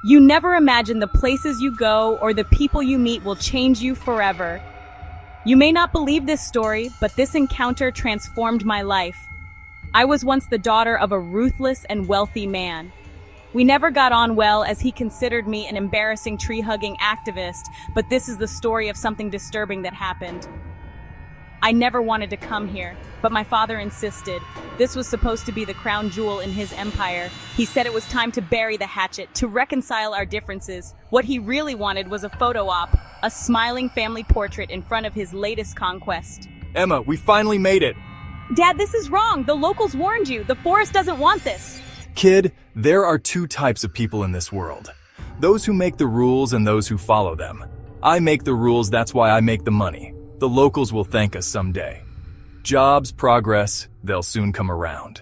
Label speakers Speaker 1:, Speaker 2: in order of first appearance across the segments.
Speaker 1: You never imagine the places you go or the people you meet will change you forever. You may not believe this story, but this encounter transformed my life. I was once the daughter of a ruthless and wealthy man. We never got on well as he considered me an embarrassing tree-hugging activist, but this is the story of something disturbing that happened. I never wanted to come here, but my father insisted. This was supposed to be the crown jewel in his empire. He said it was time to bury the hatchet, to reconcile our differences. What he really wanted was a photo op, a smiling family portrait in front of his latest conquest.
Speaker 2: Emma, we finally made it.
Speaker 1: Dad, this is wrong. The locals warned you. The forest doesn't want this.
Speaker 2: Kid, there are two types of people in this world. Those who make the rules and those who follow them. I make the rules, that's why I make the money. The locals will thank us someday. Jobs, progress, they'll soon come around.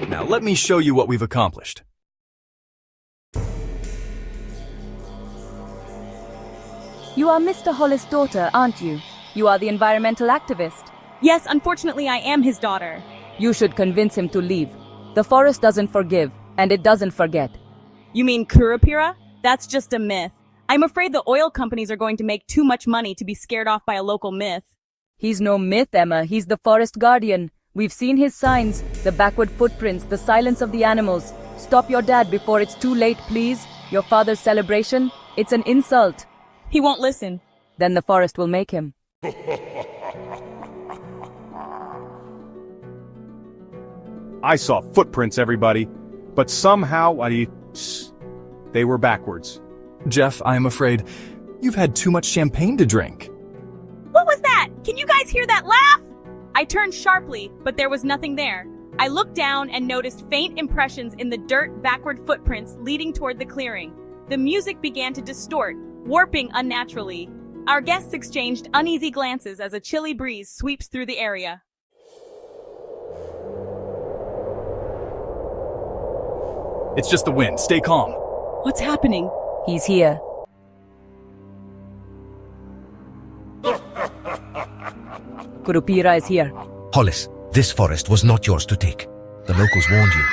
Speaker 2: Now let me show you what we've accomplished.
Speaker 3: You are Mr. Hollis' daughter, aren't you? You are the environmental activist.
Speaker 1: Yes, unfortunately, I am his daughter.
Speaker 3: You should convince him to leave. The forest doesn't forgive, and it doesn't forget.
Speaker 1: You mean Curupira? That's just a myth. I'm afraid the oil companies are going to make too much money to be scared off by a local myth.
Speaker 3: He's no myth, Emma. He's the forest guardian. We've seen his signs, the backward footprints, the silence of the animals. Stop your dad before it's too late, please. Your father's celebration, it's an insult.
Speaker 1: He won't listen.
Speaker 3: Then the forest will make him.
Speaker 4: I saw footprints, everybody, but somehow they were backwards.
Speaker 2: Jeff, I am afraid you've had too much champagne to drink.
Speaker 1: What was that? Can you guys hear that laugh? I turned sharply, but there was nothing there. I looked down and noticed faint impressions in the dirt backward footprints leading toward the clearing. The music began to distort, warping unnaturally. Our guests exchanged uneasy glances as a chilly breeze sweeps through the area.
Speaker 2: It's just the wind. Stay calm.
Speaker 1: What's happening?
Speaker 3: He's here. Curupira is here.
Speaker 5: Hollis, this forest was not yours to take. The locals warned you.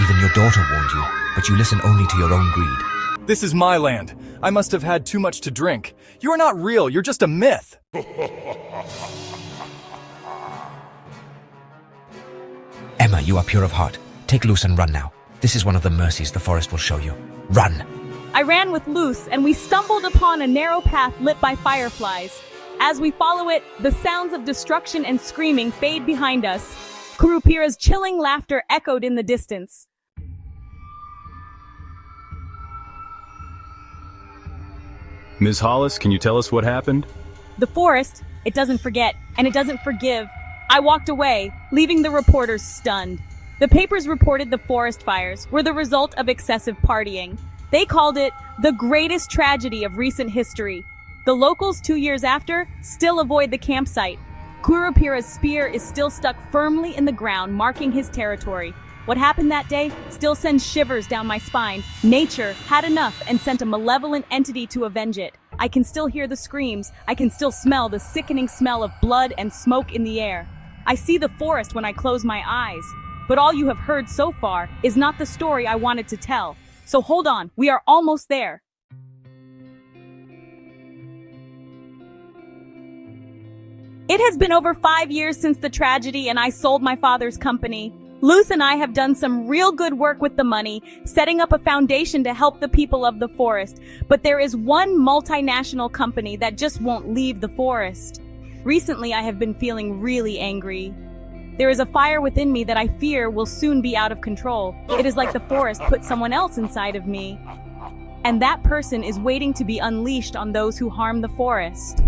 Speaker 5: Even your daughter warned you, but you listen only to your own greed.
Speaker 2: This is my land. I must have had too much to drink. You are not real. You're just a myth.
Speaker 5: Emma, you are pure of heart. Take Luce and run now. This is one of the mercies the forest will show you. Run!
Speaker 1: I ran with Luce, and we stumbled upon a narrow path lit by fireflies. As we follow it, the sounds of destruction and screaming fade behind us. Curupira's chilling laughter echoed in the distance.
Speaker 4: Ms. Hollis, can you tell us what happened?
Speaker 1: The forest, it doesn't forget, and it doesn't forgive. I walked away, leaving the reporters stunned. The papers reported the forest fires were the result of excessive partying. They called it the greatest tragedy of recent history. The locals 2 years after still avoid the campsite. Curupira's spear is still stuck firmly in the ground, marking his territory. What happened that day still sends shivers down my spine. Nature had enough and sent a malevolent entity to avenge it. I can still hear the screams. I can still smell the sickening smell of blood and smoke in the air. I see the forest when I close my eyes. But all you have heard so far is not the story I wanted to tell. So hold on, we are almost there. It has been over 5 years since the tragedy and I sold my father's company. Luce and I have done some real good work with the money, setting up a foundation to help the people of the forest. But there is one multinational company that just won't leave the forest. Recently, I have been feeling really angry. There is a fire within me that I fear will soon be out of control. It is like the forest put someone else inside of me. And that person is waiting to be unleashed on those who harm the forest.